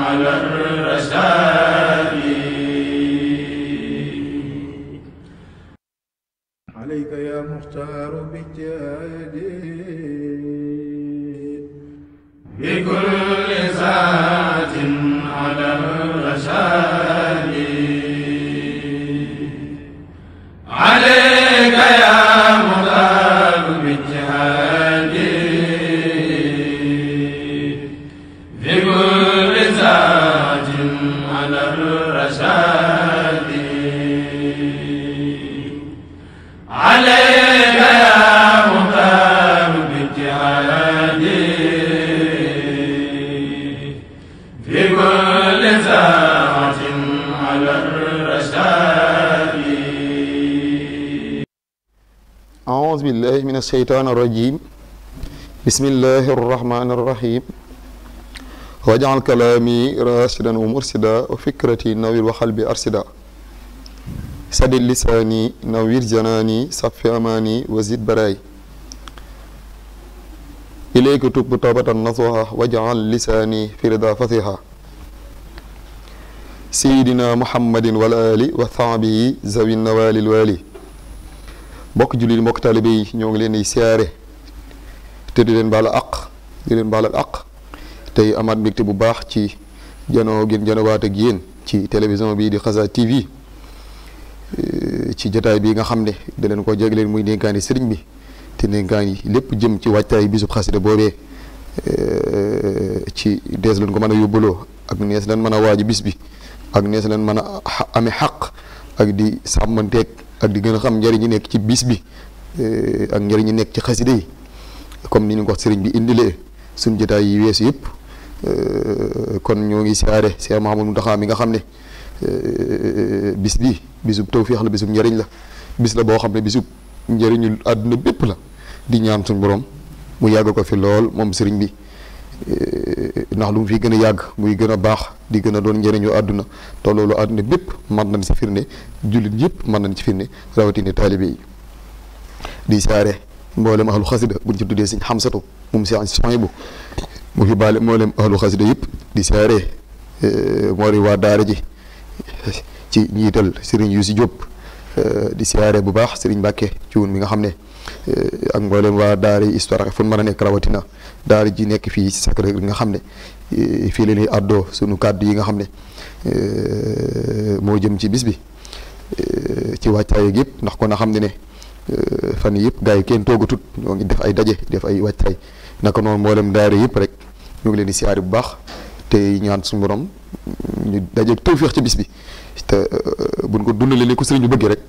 على الرشاد عليك يا مختار بالجهاد بكل ذات على الرشاد عليك يا مختار بالجهاد بكل ذات على الرشاد عليك يا مختار بالجهاد بكل ذات على الرشاد أعوذ بالله من الشيطان الرجيم بسم الله الرحمن الرحيم واجعل كلامي راشدا ومرشدا وفكرتي نوير وقلبي أرشدا سدد لساني نوير جناني صف أماني وزد براي إليك تب توبة نصوحا واجعل لساني في رضا فصيحا سيدنا محمد والآل وصحبه ذوي النوال الوالي mbokk jullit mbokk taalibe yi ñoo ngi leen di siyaare te di leen baal àq tey amaat mbégte bu baax ci janoo gën janowaat ak yéen ci télévision bii di Xasaayid TV ci jotaay bi nga xam ne da leen ko jégleen muy dénkaani sëriñ bi te dénkaan yi lépp jëm ci waajtaay bisub xasida boobee ci dees leen ko mën a yóbbuloo ak nees leen mën a waaji bis bi ak nees leen mën a amee xaq ak di sàmmanteeg ak di gën a xam njëriñ ñi nekk ci bis bi ak njëriñ ñi nekk ci xasida yi comme ni ñu ko sëriñ bi indilee suñ jotaay yi weesu yëpp kon ñoo ngi siyaare Cheikh Mouhamadou Mountakha mi nga xam ne bis bi bisub tawfiix la bisub njëriñ la bis la boo xam ne bisub njëriñul àdduna bépp la di ñaan suñ borom mu yàgg ko fi lool moom sëriñ bi ndax lu mu fi gën a yàgg muy gën a baax di gën a doon njëriñu àdduna te loolu àdduna bépp mën nañ si firnde jullit yëpp mën nañ ci firnde rawatina taalibe yi di siyaare mboolem ahlu xasida buñ ci tuddee Sëñ Xamsatu moom si Sohaybu mu fi baale mboolem ahlu xasida yëpp di siyaare moori waa daara ji ci njiital Sëriñ Yuusi Jóob di siyaare bu baax Sëriñ Mbàkke Cuun mi nga xam ne ak mboolem waa daara yi histoire fu mën a nekk rawatina daara ji nekk fii ci Sacré-Cœur nga xam ne fii la ñuy àddoo sunu kàddu yi nga xam ne moo jëm ci bis bi ci wàccaay ak yëpp ndax kon a xam ne fan yëpp gars yi kenn toogatut ñoo ngi def ay daje def ay wàccaay naka noonu mboolem daara yëpp rek ñu ngi leen di siyaare bu baax te ñaan suñu borom ñu dajeeg tawféex ci bis bi te buñ ko dundalee ni ko sëriñ bi bëggee rek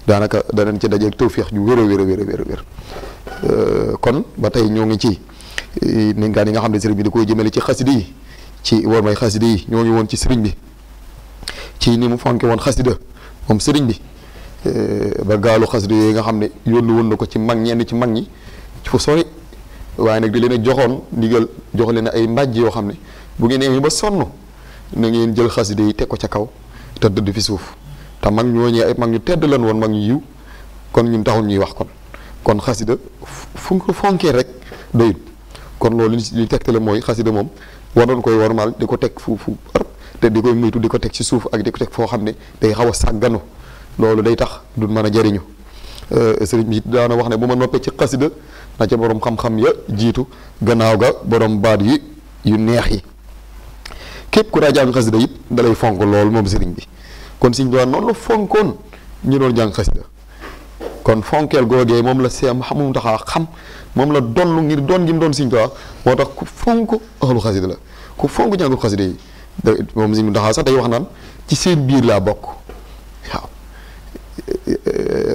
daanaka danañ ci dajeeg tawféex ju wér a wér kon ba tey ñoo ngi ci ndénkaan yi nga xam ne sëriñ bi da koy jëmale ci xasida yi ci war may xasida yi ñoo ngi woon ci sëriñ bi ci ni mu fonke woon xasida moom sëriñ bi ba gaalu xasida yooyu nga xam ne yónni woon na ko ci mag ñenn ci mag ñi ci fu sori waaye nag di leen a joxoon ndigal jox leen ay mbàjj yoo xam ne bu ngeen demee ba sonn na ngeen jël xasida yi teg ko ca kaw te dëdd fi suuf te mag ñooñee ay mag ñu tedd lan woon mag ñu yiw kon ñun taxul ñuy wax kon xasida fu ko fonkee rek doyut kon loolu li tegtale mooy xasida moom war nañ koy warmaal di ko teg fu te di koy muytu di ko teg ci suuf ak di ko teg foo xam ne day xaw a sàgganu loolu day tax du mën a jariñu sëriñ bi daana wax ne bu ma noppee ci xasida na ca borom xam-xam ya jiitu gannaaw ga borom baat yi yu neex yi képp ku daa jàng xasida it dalay fonk lool moom sëriñ bi kon sëriñ bi noonu la fonkoon ñu doon jàng xasida kon fonkeel googee moom la Seex Mouhamadou Mountakha xam moom la donn ngir doon gi mu doon Sëriñ Tuubaa moo tax ku fonk ahlu xasida la ku fonk jàngul xasida yi moom Sëriñ Mountakha sax day wax naan ci seen biir laa bokk waaw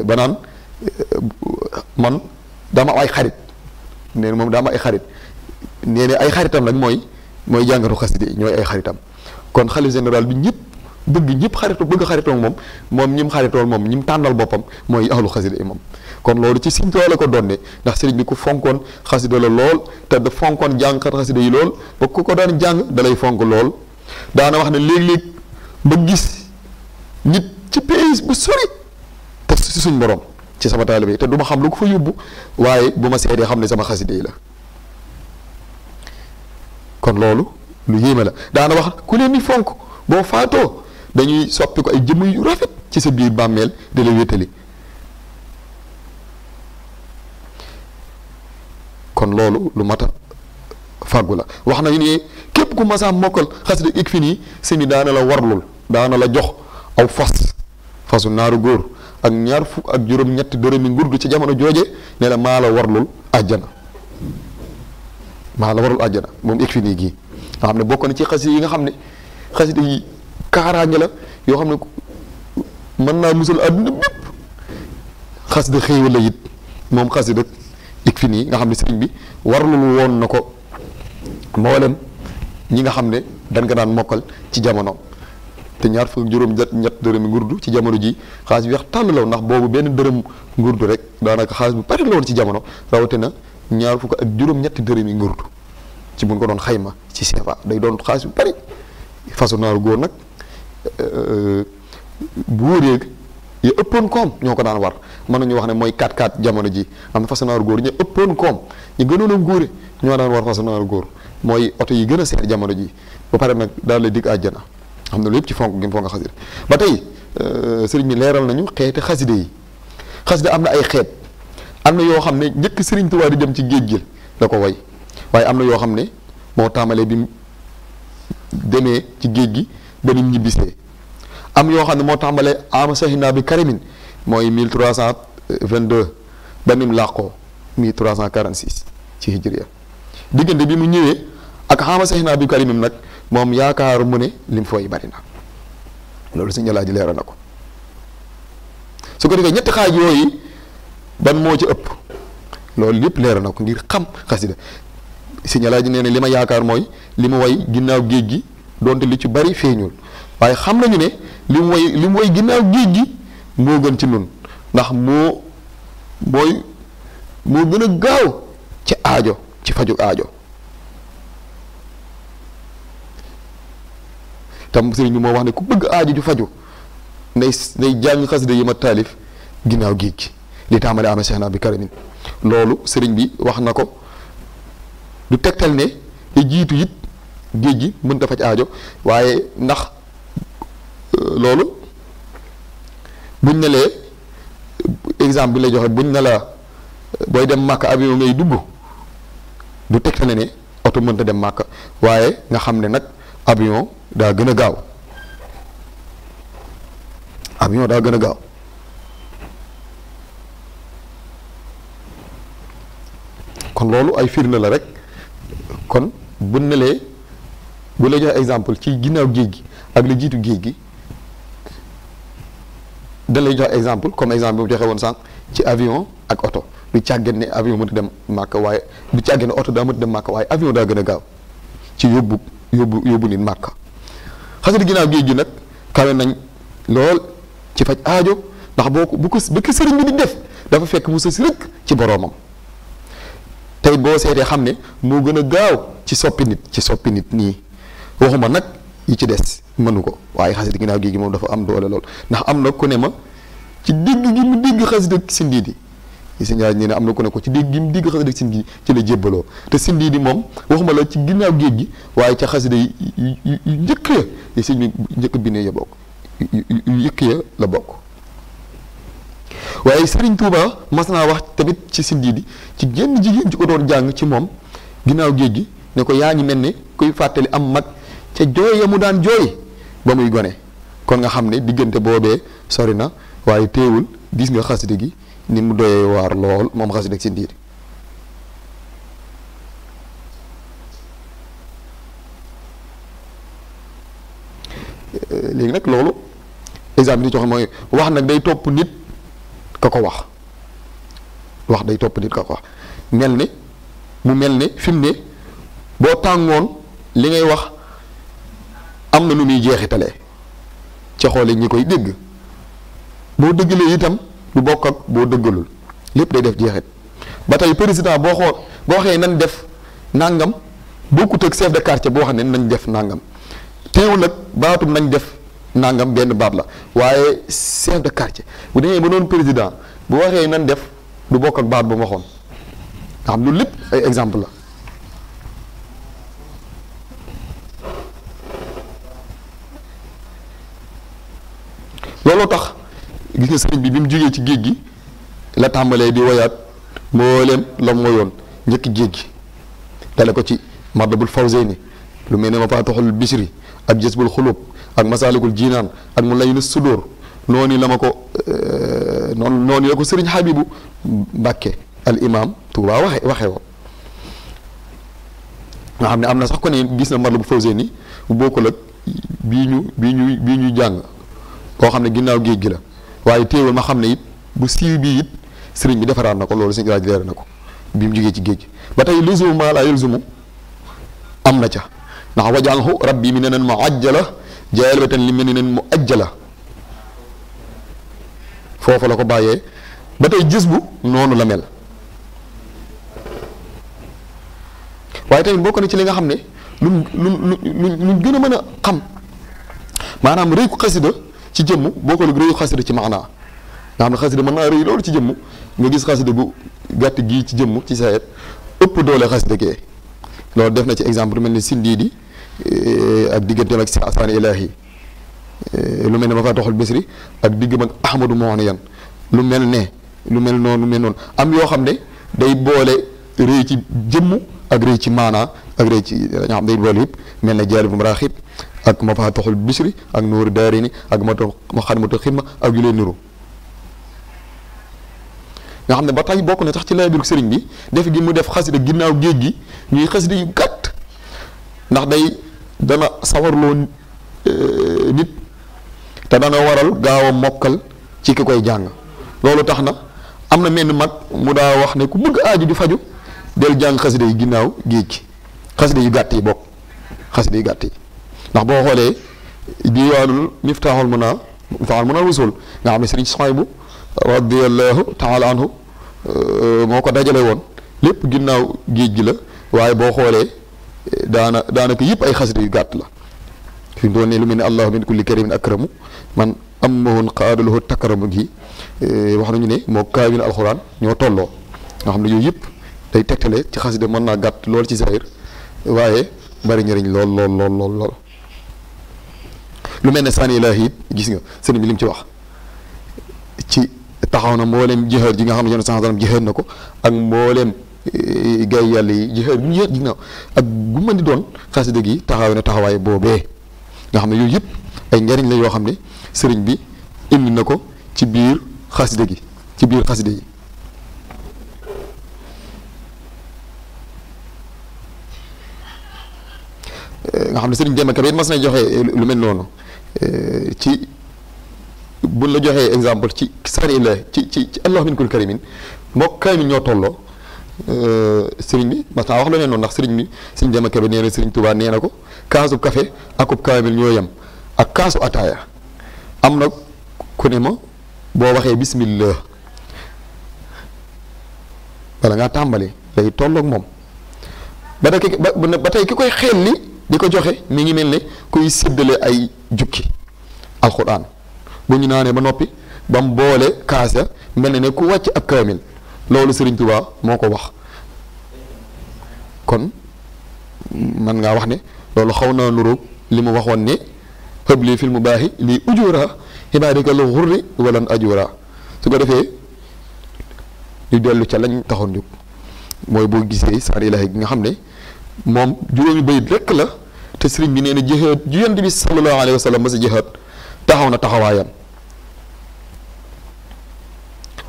ba naan man dama am ay xarit nee na moom dama ay xarit nee na ay xaritam nag mooy jàngatu xasida yi ñooy ay xaritam kon xalifa général bi ñëpp bëgg xaritoo moom ñim xaritool moom ñim tànnal boppam mooy ahlu xasida yi moom kon loolu ci Sëriñ Tuubaa la ko doonne ndax sëriñ bi ku fonkoon xasida la lool te da fonkoon jàngkat xasida yi lool ba ku ko daan jàng dalay fonk lool daana wax ne léeg-léeg ba gis nit ci pays bu sori te si suñ borom ci sama taalibe te du ma xam lu ko fa yóbbu waaye bu ma seetee xam ne sama xasida yi la kon loolu lu yéeme la daana wax ku leen di fonk boo faatoo dañuy soppi ko ay jëmm yu rafet ci sa biir bàmmeel di la wéttali kon loolu lu mat a fàggu la wax nañu ne képp ku masaa mokkal xasida ik fi nii sëñ daana la warlul daana la jox aw fasu naaru góor ak ñaar fukk ak juróom-ñetti dërëmi ngurdu ci jamono jooje ne la maa la warlul àjjana moom ik fi nii gii nga xam ne bokk na ci xasida yi nga xam ne xasida yi kaaraange la yoo xam ne mën naa musal àdduna bépp xasida xéewal la it moom xasida ik fi nii nga xam ne sëriñ bi warlul woon na ko mboolem ñi nga xam ne dañ ko daan mokkal ci jamono te ñaar fukk ak juróom-ñett dërëmi ngurdu ci jamono ji xaalis bi weex tàll la ndax boobu benn dërëm ngurdu rek daanaka xaalis bu bari la woon ci jamono rawatina ñaar fukk ak juróom-ñetti dërëmi ngurdu ci buñ ko doon xayma ci CFA day doon xaalis bu bari façon naaru góor nag bu wóoree ya ëppoon koom ñoo ko daan war mën nañu wax ne mooy 4x4 jamono ji am na façon naaru góor ñu ëppoon koom ñu gënoon a góore ñoo daan war façon naaru góor mooy oto yi gën a seer jamono ji ba pare nag daal lay digg àjjana xam ne lépp ci fonk gi mu fonk xasida ba tey sëriñ bi leeral nañu xeeti xasida yi xasida am na ay xeet am na yoo xam ne njëkk sëriñ Tuubaa di dem ci géej gi la ko way waaye am na yoo xam ne moo tàmbalee bi mu demee ci géej gi ba ni mu ñibbisee am yoo xam ne moo tàmbalee ama sahina bi karimin mooy 1322 ba ni mu làqoo 1346 ci hijriya diggante bi mu ñëwee ak ama sahina bi karimin nag moom yaakaaru mu ne lim fooy bari na loolu Sëñ Alaaji leeral na ko su ko defee ñetti xaaj yooyu ban moo ci ëpp loolu lépp leeral na ko ngir xam xasida Sëñ Alaaji nee na li ma yaakaar mooy li mu way ginnaaw géej gi donte li ci bari feeñul waaye xam nañu ne li mu way ginnaaw géej gi moo gën ci nun ndax moo gën a gaaw ci aajo ci faju aajo tam sëriñ bi moo wax ne ku bëgg aajo ju faju nay jàng xasida yi ma taalif ginnaaw géej gi li taamale amee Seex naa bi karamin loolu sëriñ bi wax na ko du tegtal ne te jiitu it géej gi mënta faj aajo waaye ndax loolu buñ ne lee exemple bi lay joxe buñ ne la booy dem màkk avion ngay dugg du tegtale ne oto mënta dem màkk waaye nga xam ne nag avion daa gën a gaaw kon loolu ay firnde la rek kon buñ ne lee bu lay joxe exemple ci ginnaaw géej gi ak la jiitu géej gi da lay jox exemple comme exemple bi mu joxe woon sànq ci avion ak oto du càggeen ne avion mënut dem màkk waaye du càggeen ne oto daa mënut dem màkk waaye avion daa gën a gaaw ci yóbbu nit màkk xasida ginnaaw géej gi nag kawe nañ lool ci faj aajo ndax bu ko sëriñ bi di def dafa fekk mu sës rëkk ci boroomam tey boo seetee xam ne moo gën a gaaw ci soppi nit nii waxuma nag yi ci des mënu ko waaye xasida ginnaaw géej gi moom dafa am doole lool ndax am na ku ne ma ci dégg gi mu dégg xasida Sindiidi Sëñ nee na am na ku ne ko ci dégg gi mu dégg xasida Sindiidi ci la jébbaloo te Sindiidi moom waxuma la ci ginnaaw géej gi waaye ca xasida yi njëkk ya yi sëñ bi njëkk bi ne ya bokk yu njëkk ya la bokk waaye Sëriñ Tuuba mas naa wax tamit ci Sindiidi ci genn jigéen ci ko doon jàng ci moom ginnaaw géej gi ne ko yaa ngi mel ne kuy fàttali am mag ca jooy ya mu daan jooy ba muy gone kon nga xam ne diggante boobee sori na waaye teewul gis nga xasida gi ni mu doyee waar lool moom xasida ak Sindiidi léegi nag loolu exemple di joxe mooy wax nag day topp nit ka ko wax day topp nit ka ko wax mel ne fi mu ne boo tàngoon li ngay wax am na lu muy jeexitalee ca xoole ñi koy dégg boo dëggalee itam du bokk ak boo dëggalul lépp day def jeexit ba tey président boo waxee nañ def nangam bokkut ak chef de quartier boo xam ne nañ def nangam teewul nag baatum nañ def nangam benn baat la waaye chef de quartier bu demee ba noonu président bu waxee nañ def du bokk ak baat ba mu waxoon nga xam lu lépp ay exemple la looloo tax gis nga sëriñ bi mu jógee ci géej gi la tàmbalee di woyaat mbooleem la mooyoon njëkk géej gi dale ko ci Matlabul Fawzayni lu mel ne Mafatihul Bichri ak Jazbul Xulub ak Masaalikul Jinaan ak Mulayyinus Sudur noonu la ma ko noonu la ko sëriñ Habibu Mbàkke al imam Tuubaa waxe woon nga xam ne am na sax ko ne gis na Matlabul Fawzayni bu bokkul ak bii ñu jàng koo xam ne ginnaaw géej gi la waaye téewal ma xam ne it bu siiw bii it sëriñ bi defaraat na ko loolu sëriñ Raaj leer na ko bi mu jógee ci géej gi ba tey luzumu maa laa yalzumu am na ca ndax wajalhu rabbi mi nenen mu ajjala jaalibatan li mu nenen mu ajjala foofu la ko bàyyee ba tey gis bu noonu la mel waaye tamit bokk na ci li nga xam ne lu gën a mën a xam maanaam rëy ko xasida ci jëmm boo ko rëy ko xasida ci maanaa nga xam ne xasida mën naa rëy loolu ci jëmm nga gis xasida bu gàtt gii ci jëmm ci sayet ëpp doole xasida gee loolu def na ci exemple lu mel ni Sindiidi ak digganteem ak si asaani ilaahi lu mel ne Mafatihul Bichri ak diggam ak Ahmadu Muhniyan lu mel noonu am yoo xam ne day boole rëy ci jëmm ak rëy ci maanaa ak rëy ci ñoo xam day boole yëpp mel ne Jaalibul Maraaxib ak Mafatihul Bichri ak Nuuru Daarayni ak Muxaddamatul Xidma ak yu leen niru nga xam ne ba tey bokk na sax ci laabiru sëriñ bi def gi mu def xasida ginnaaw géej gi ñuy xasida yu gàtt ndax dana sawarloo nit te dana waral gaaw a mokkal ci ki koy jàng loolu tax na am na menn mag mu daa wax ne ku bëgg aaju di faju del jàng xasida yi ginnaaw géej gi xasida yu gàtt yi bokk xasida yu gàtt yi ndax boo xoolee diwaanul Miftaaxul Munaa Wusul nga xam ne sëriñ Suhaybu radiyallahu taala anhu moo ko dajale woon lépp ginnaaw géej gi la waaye boo xoolee daanaka yëpp ay xasida yu gàtt la fi mu doon ne lu mel ne allahu min kulli karimin akramu man amahun qaadalahu takramu gi wax nañu ne moo kaamil alxuraan ñoo tolloo nga xam ne yooyu yëpp day tegtale ci xasida mën naa gàtt lool ci zahir waaye bari njëriñ lool lu mel ne saani ilaahi it gis nga sëriñ bi li mu ci wax ci taxaw na mbooleem jihaad ji nga xam ne yoon sallam jihaad na ko ak mbooleem gay yàlla yi jihaad bu ñu jihaad ginnaaw ak gu mën di doon xasida gi taxaw na taxawaay boobee nga xam ne yooyu yëpp ay njariñ la yoo xam ne sëriñ bi indi na ko ci biir xasida gi ci biir xasida yi nga xam ne sëriñ Demba Kebe it mas na joxe lu mel noonu ci buñ la joxee exemple ci sari la ci allah min kul karimin moo kaamil ñoo tolloo sëriñ bi mas naa wax lu ne noonu ndax sëriñ bi sëriñ Demba Kebe nee na sëriñ Tuubaa nee na ko kaasu café akub kaamil ñoo yem ak kaasu ataaya am na ku ne ma boo waxee bismillah wala ngaa tàmbali day tolloog moom ba tey ki koy xel li di ko joxe mi ngi mel ne kuy séddale ay jukki alxuraan bu ñu naanee ba noppi ba mu boole kaas ya mel ne ku wàcc ab kaamil loolu Sëriñ Tuubaa moo ko wax kon man ngaa wax ne loolu xaw naa nuróog li mu waxoon ne xëbli fil mu baaxi lii ujura xibaarika la xurri walan ajura su ko defee ñu dellu ca lañ taxoon jóg mooy boo gisee saar ilaahi gi nga xam ne moom juróomi bayit rekk la te sëriñ bi nee na jihaad ju Yonent bi sallallahu alayhi wa sallam ma si jihaad taxaw na taxawaayam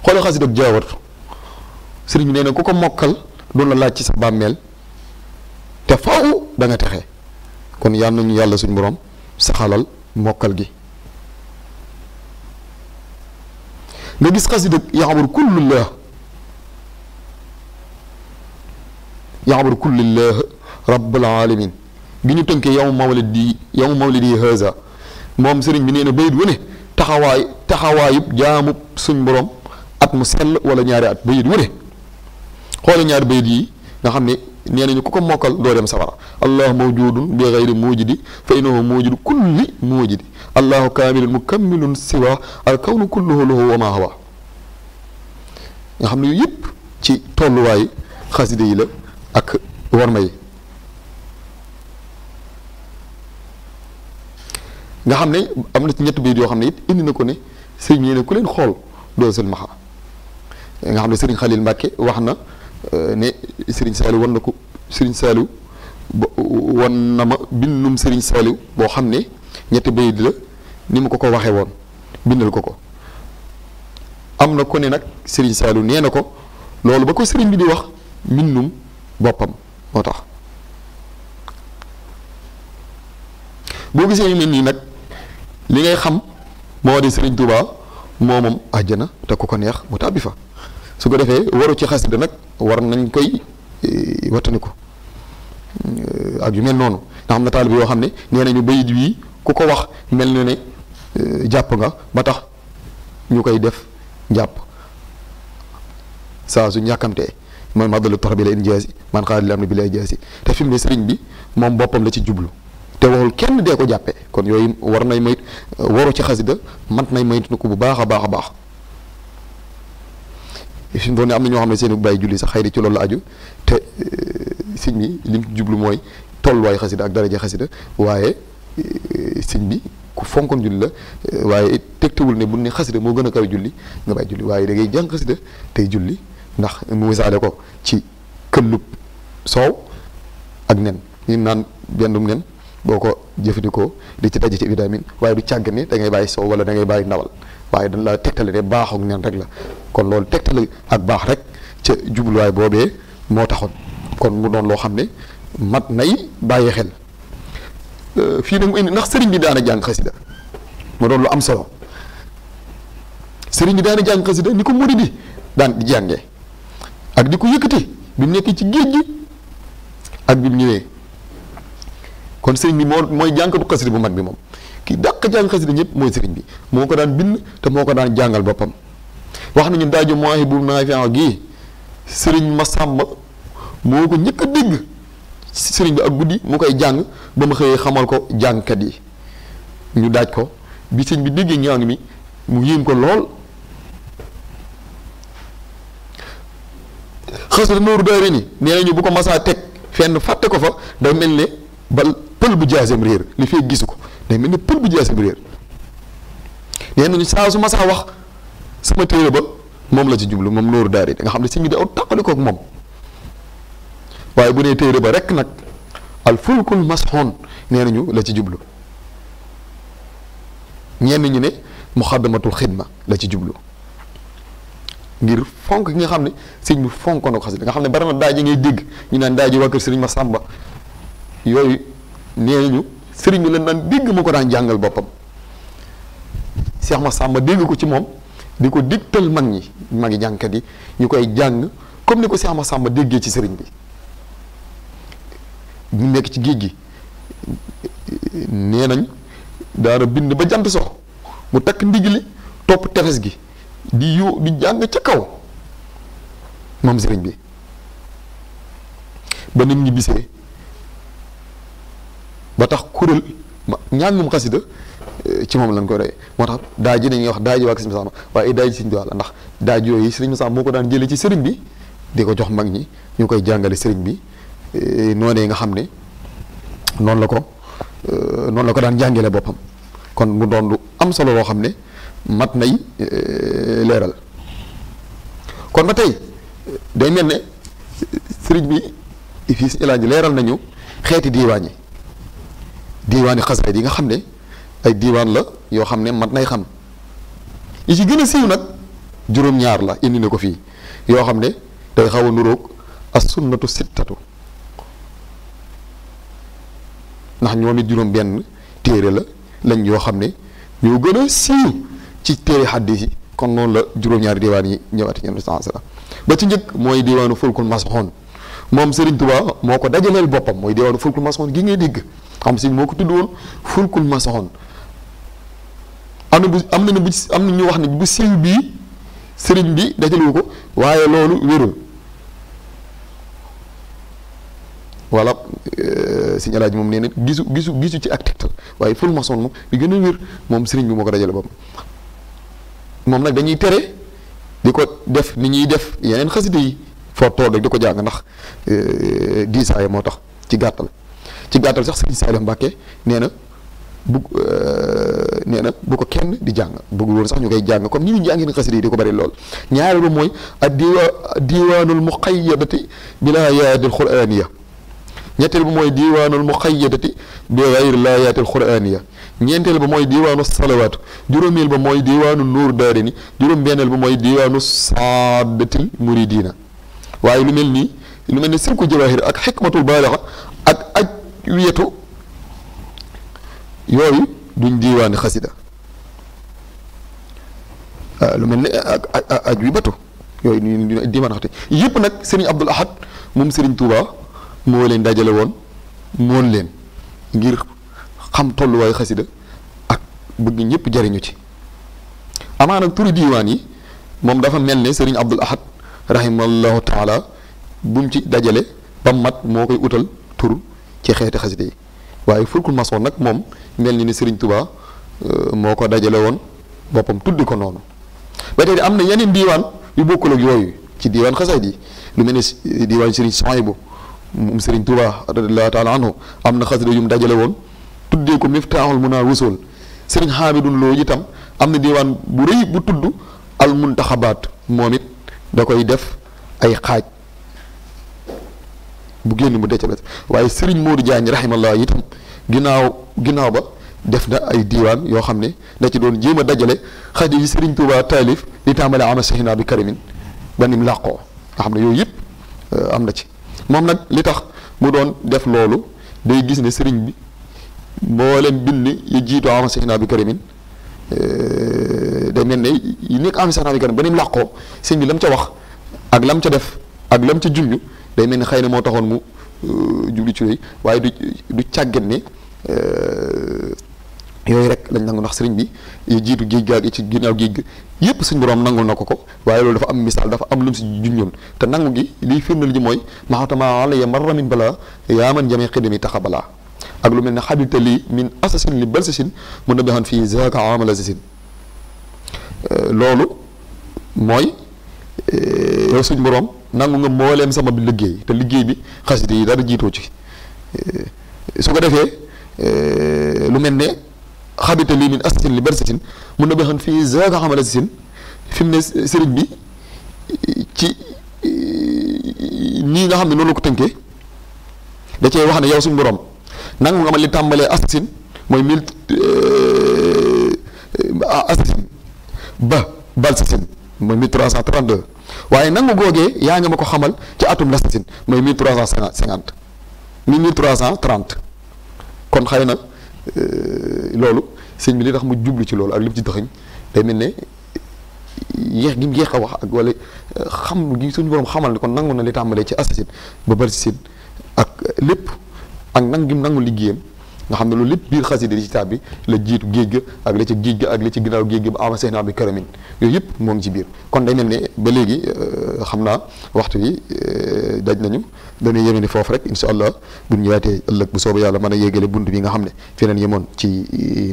xoolal xasida ak jaawatu sëriñ bi nee na ku ko mokkal doon la laaj ci sa bàmmeel te faaw da nga texe kon yal nañu yàlla suñu borom saxalal mokkal gi nga gis xasida ak yaxamur kullillah rabbul alamin bi ñu tënkee yow mawlidi haza moom sëriñ bi nee na bayit wu ne taxawaayub jaamub suñ borom at mu sell wala ñaari at bayit wu ne xoole ñaari bayit yi nga xam ne nee nañu ku ko mokkal doo dem sawara allahu mawjudun bi gayri mujidi fa innahu mujidu kulli mujidi allahu kaamilun mukammilun siwa al kawnu kulluhu lahu wa ma hawa nga xam ne yu yëpp ci tolluwaay xasida yi la ak warma yi nga xam ne am na ci ñetti bayit yoo xam ne it indi na ko ne sëriñ bi ne ku leen xool doo silmaxa nga xam ne sëriñ Xalil Mbàkke wax na ne sëriñ Saaliw wan na ko sëriñ Saaliw wan na ma bindum sëriñ Saaliw boo xam ne ñetti bayit la ni mu ko waxee woon bindal ko am na ko ne nag sëriñ Saaliw nee na ko loolu ba ko sëriñ bi di wax mbindum boppam moo tax boo gisee yu mel nii nag li ngay xam moo di sëriñ Tuubaa moom àjjana te ku ko neex mu tàbbi fa su ko defee waru ci xasida nag war nañ koy wattaniku ak yu mel noonu nga xam ne taalibe yoo xam ne nee nañu bayit wii ku ko wax mel na ne jàpp nga ba tax ñu koy def jàpp saa su ñàkkamtee man madalu tax bi la injaasi man xaali lam ne bi lay jaasi te fi mu ne sëriñ bi moom boppam la ci jublu te waxul kenn dee ko jàppee kon yooyu war nay mayt waru ci xasida man nay maytu ko bu baax a baax a baax fi mu doon ne am na ñoo xam ne seen bàyyi julli sax xëy na ci loolu la aju te sëñ bi lim ci jublu mooy tolluwaay xasida ak daraja xasida waaye sëñ bi ku fonkoon julli la waaye tegtewul ne bu ne xasida moo gën a kaw julli nga bàyyi julli waaye da ngay jàng xasida tey julli ndax mu misaale ko ci këllub soow ak nen ñu naan bennum nen boo ko jëfandikoo di ci daje ci vitamine waaye du càgg ne da ngay bàyyi soow wala da ngay bàyyi ndawal waaye dañ la tegtale ne baaxook nen rek la kon loolu tegtale ak baax rek ca jubluwaay boobee moo taxoon kon mu doon loo xam ne mat nay bàyyi xel fii nag mu indi ndax sëriñ bi daana jàng xasida mu doon lu am solo sëriñ bi daana jàng xasida ni ko murid bi daan di jàngee ak di ko yëkkati bi mu nekk ci géej gi ak bi mu ñëwee kon sëriñ bi mooy jàngkatu xasida bu mag bi moom ki dàq jàng xasida ñëpp mooy sëriñ bi moo ko daan bind te moo ko daan jàngal boppam wax nañu daaju mooy bu naafi gii sëriñ Masamba moo ko njëkk a dégg sëriñ bi ak guddi mu koy jàng ba ma xëyee xamal ko jàngkat yi ñu daaj ko bi sëriñ bi déggee njàng mi mu yéem ko lool xasida nooru daare ni nee nañu bu ko masaa teg fenn fàtte ko fa da mel ne bal pël bu jaaseem réer li fee gisu ko day mel ne pël bu jaaseem réer nee nañu saa su masaa wax sama téere ba moom la ci jublu moom nooru daare nga xam ne sëriñ bi da aw tàqali ko ak moom waaye bu nee téere ba rekk nag al fulkul masxoon nee nañu la ci jublu ñenn ñu ne muxaddamatul xidma la ci jublu ngir fonk gi nga xam ne sëñ bi fonkoon na ko xasida nga xam ne bari na daaj yi ngay dégg ñu naan daaj yi waa kër sëriñ Masamba yooyu nee nañu sëriñ bi leen daan dégg mu ko daan jàngal boppam Cheikh Masamba dégg ko ci moom di ko digtal mag ñi magi jàngkat yi ñu koy jàng comme ni ko Cheikh Masamba déggee ci sëriñ bi ñu nekk ci géej gi nee nañ daana bind ba jant so mu takk ndigli topp tefes gi di jàng ca kaw moom sëriñ bi ba nit ñi bisee ba tax kuréel ñàngum xasida ci moom lañ koy doy moo tax daaj ji dañuy wax daaj waa sëriñ Masamba waaye ay daaj ji sëriñ Tuubaa la ndax daaj yooyu sëriñ Masamba moo ko daan jëlee ci sëriñ bi di ko jox mag ñi ñu koy jàngale sëriñ bi noonee nga xam ne noonu la ko daan jàngale boppam kon mu doon lu am solo loo xam ne mat nay leeral kon ba tey day mel ne sëriñ bi fii si ilaaji leeral nañu xeeti diiwaan yi xasaayid yi nga xam ne ay diiwaan la yoo xam ne mat nay xam yi ci gën a siiw nag juróom-ñaar la indi na ko fii yoo xam ne day xaw a nuroog as sunnatu sittatu ndax ñoom it juróom benn téere lañ yoo xam ne ñoo gën a siiw ci téere xaddis yi kon noonu la juróom-ñaari diiwaan yi ñëwaati ñoom sens la ba ci njëkk mooy diiwaanu fulkul masxoon moom Serigne Touba moo ko dajaleel boppam mooy diiwaanu fulkul masxoon gi ngay dégg xam si moo ko tudd woon fulkul masxoon am na ñu wax ne bu siiw bii Serigne bi dajalewu ko waaye loolu wérul wala Sëñ Alaaji moom nee na gisu ci ak tegtal waaye ful maçon moom bi gën a wér moom sëriñ bi moo ko dajale boppam moom nag dañuy tere di ko def ni ñuy def yeneen xasida yi foo toog rek di ko jàng ndax diisaay moo tax ci gàttal sax Sëriñ Saliou Mbàkke nee na bu nee na bu ko kenn di jàng bëggul woon sax ñu koy jàng comme ni ñu jàngee xasida yi di ko bari lool. ñaareel ba mooy ak diiwaanul muqayyadati bil aayaati al quraaniya. ñetteel ba mooy diiwaanul muqayyadati bi gayri l aayaati al quraaniya. ñeenteel ba mooy diiwaanu salawaatu. juróomeel ba mooy diiwaanu nuur daarini. juróom-benneel ba mooy diiwaanu saadatil muridiina. waaye lu mel ni sirku jawaahir ak xikmatul baalixa ak wiyatu yooyu duñ diiwaani xasida. lu mel ni ak wibatu yooyu ñu diiwaan xasida yëpp nag Serigne Abdoul Ahad moom Serigne Touba moo leen dajale woon moon leen ngir xam tolluwaayu xasida ak bëgg ñëpp jariñu ci. amaana turi diiwaan yi moom dafa mel ne Serigne Abdoul Ahad rahimallahu taala bu mu ci dajale ba mat moo koy utal tur ci xeeti xasida yi waaye fulkul masoon nag moom mel ni Serigne Touba moo ko dajale woon boppam tuddi ko noonu. ba tey am na yeneen diiwaan yu bokkul ak yooyu ci diiwaan xasaayid yi lu mel ne diiwaan Serigne Souhaïbou moom Serigne Touba radiyallahu taala anhu am na xasida yu mu dajale woon tuddee ko Miftaaxul Munaa Wusul. Serigne Hamidou Lo itam am na diiwaan bu rëy bu tudd al muntaxabaat moom it da koy def ay xaaj bu génn mu decc waaye Serigne Modou Diagne rahimallah itam ginnaaw ba def na ay diiwaan yoo xam ne da ci doon jéem a dajale xasida yi Serigne Touba taalif li tàmbale ama sahina bi karimin ba nim làqoo nga xam ne yooyu yëpp am na ci moom nag li tax mu doon def loolu day gis ne Serigne bi mboolem bind yi jiitu ama sahina bi karimin day mel ne yi nekk ama sahina bi karimin ba nim làqoo sëñ bi lam ca wax ak lam ca def ak lam ca junj day mel ni xëy na moo taxoon mu jubli ci yooyu waaye du càgget ne yooyu rek lañ nangu ndax sëriñ bi jiitu géej gaag ci ginnaaw géej ga yépp suñ borom nangul na ko waaye loolu dafa am misaal dafa am lu mu si junjoon te nangu gi liy firndal ji mooy maxatama alaya marra min bala yaa man jamee xidami taxa balaa ak lu mel ne xabita lii min asasin li balsasin mun na bexan fii zaka amala sasin loolu mooy yow suñ borom nangu nga mbooleem sama bi liggéey te liggéey bi xasida yi dara jiitoo ci su ko defee lu mel ne xabita lii min asasin li balsasin mun na bexan fii zaka amala sasin fi mu ne sëriñ bi ci nii nga xam ne noonu la ko tënkee da cee wax ne yow suñu borom nangu nga ma li tàmbalee asasin mooy asasin ba balsasin mooy 1332 waaye nangu googee yaa nga ma ko xamal ci atum lasasin mooy 1350 1330 kon xëy na loolu sëñ bi li tax mu jublu ci loolu ak li mu ci dëxëñ day mel ne yéex gi mu yéex a wax ak wala xam gi suñu borom xamal ne kon nangu na li tàmbalee ci asasin ba balsasin ak lépp ak nangu gi mu nangu liggéeyam nga xam ne loolu lépp biir xasida di ci taab bi la jiitu géej ga ak la ci géej ga ak la ci ginnaaw géej ga ba ama sehna bi karamin yooyu yëpp moo ngi ci biir kon day mel ne ba léegi xam naa waxtu yi daj nañu dañuy yeme ni foofu rek insha allah bu ñu ñëwaatee ëllëg bu soobee yàlla mën a yéegale bunt bi nga xam ne fi leen yemoon ci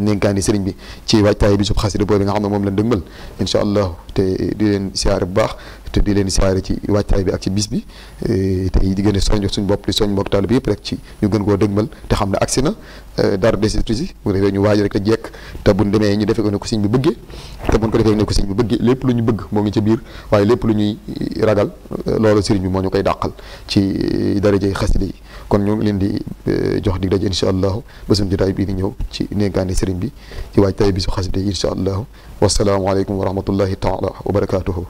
nénkaani sëriñ bi ci waajtaay bi sub xasida boobu nga xam ne moom lañ dëgmal insha allah te di leen siyaare bu baax te di leen siyaare ci waajtaay bi ak ci bis bi tey di gën a soññ suñ bopp di soñ mbokk taalibe bi yëpp rek ci ñu gën koo dëgmal te xam ne agsi na dara desitu si bu defee ñu waaj rek a jekk te buñ demee ñu defee ko ne ko sëñ bi bëggee te buñ ko defee ne ko sëñ bi bëggee lépp lu ñu bëgg moo ngi ca biir waaye lépp lu ñuy ragal loolu sëriñ bi moo ñu koy dàqal ci daraje xasida yi kon ñu ngi leen di jox dig daje insha allahu ba suñu jotaay bii di ñëw ci nénkaane sëriñ bi ci waajtaay bi su xasida yi insha allahu wasalaamu aleykum wa rahmatullahi taala wa barakatuhu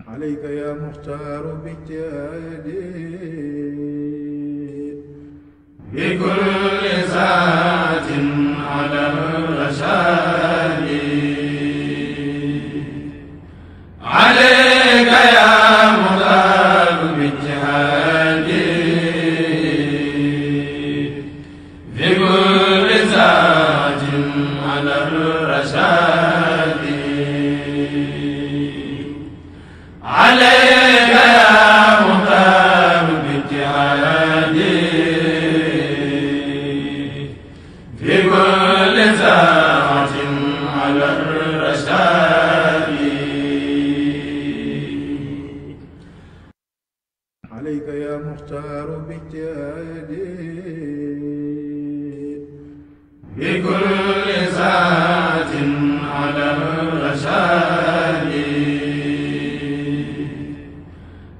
عليك يا مختار باجتهادي بكل ساعة على الرشاد عليك يا مختار باجتهادي بكل ساعة على الرشاد عليك يا مختار باجتهادي المختار باجتهادي بكل ساعة على الرشاد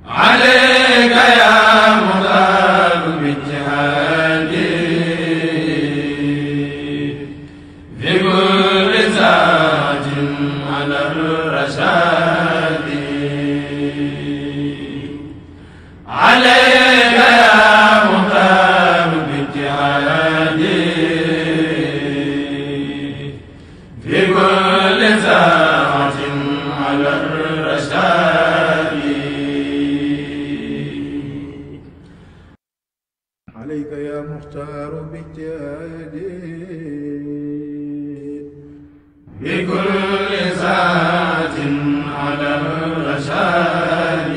عليك يا مختار باجتهادي بكل ساعة على الرشاد عليك يا مختار باجتهادي في كل ساعة على الرشاد عليك يا مختار باجتهادي بكل ساعة على الرشاد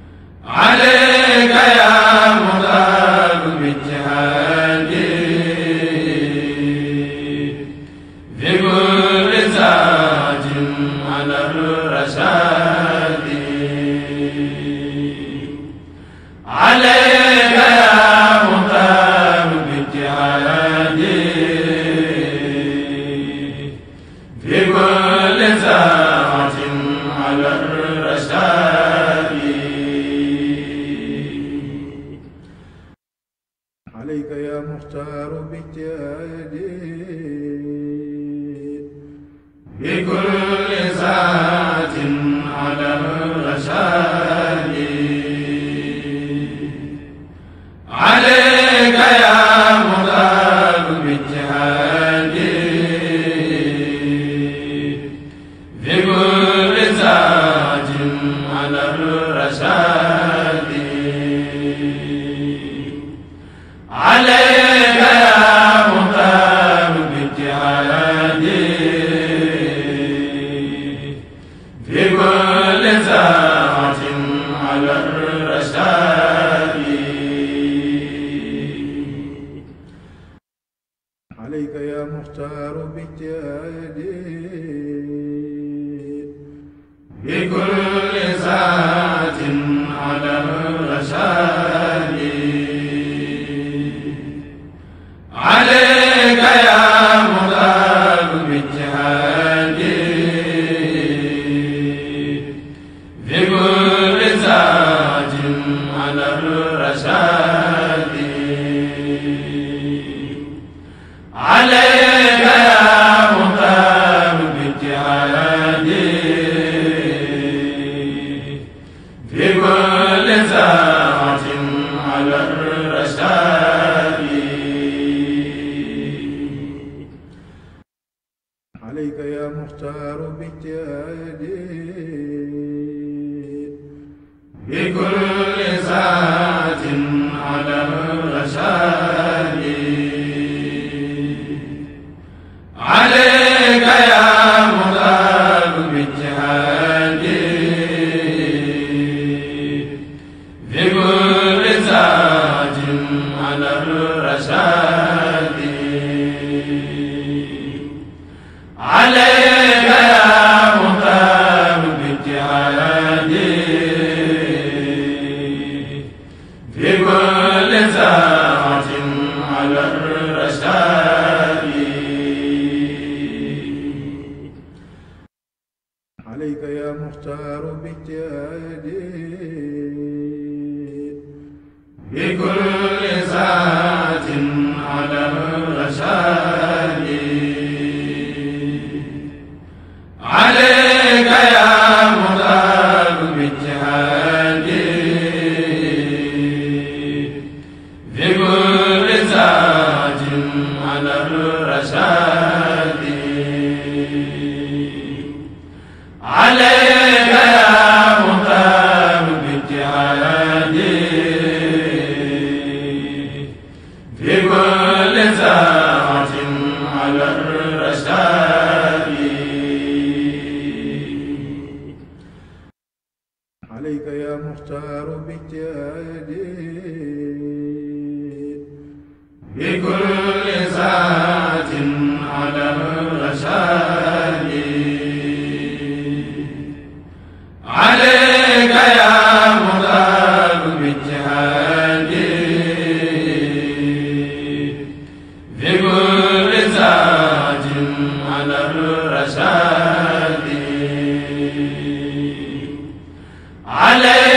عليك يا مختار باجتهادي بكل ساعة على الرشاد عليك يا مختار باجتهادي بكل ساعة على الرشاد عليك يا مختار باجتهادي بكل ساعة على الرشاد عليك يا مختار باجتهادي بكل ساعة على الرشاد عليك يا مختار باجتهادي بكل ساعة على الرشاد عليك يا مختار باجتهادي بكل ساعة على الرشاد عليك يا مختار باجتهادي بكل ساعة على الرشاد عليك يا مختار باجتهادي بكل ساعة على الرشاد عليك يا مختار باجتهادي بكل ساعة على الرشاد عليك يا مختار باجتهادي بكل ساعة على الرشاد عليك يا مختار باجتهادي بكل ساعة على الرشاد عليك يا مختار باجتهادي بكل ساعة على الرشاد عليك يا مختار باجتهادي بكل ساعة على الرشاد عليك يا مختار باجتهادي بكل ساعة على الرشاد عليك يا مختار باجتهادي بكل ساعة على الرشاد عليك يا مختار على الرشاد عليه